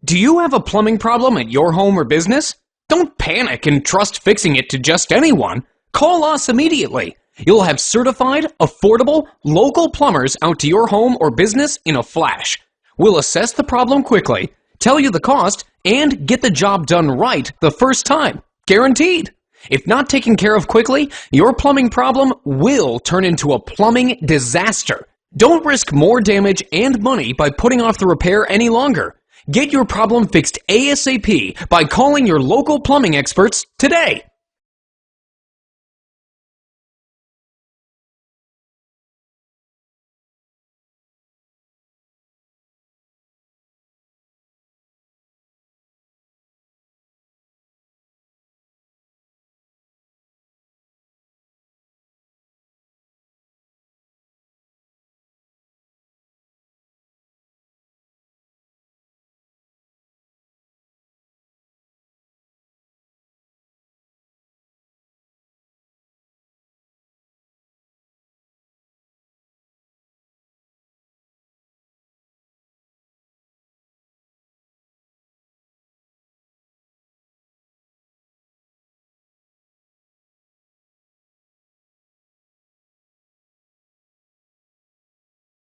Do you have a plumbing problem at your home or business? Don't panic and trust fixing it to just anyone. Call us immediately. You'll have certified, affordable, local plumbers out to your home or business in a flash. We'll assess the problem quickly, tell you the cost, and get the job done right the first time. Guaranteed. If not taken care of quickly, your plumbing problem will turn into a plumbing disaster. Don't risk more damage and money by putting off the repair any longer. Get your problem fixed ASAP by calling your local plumbing experts today.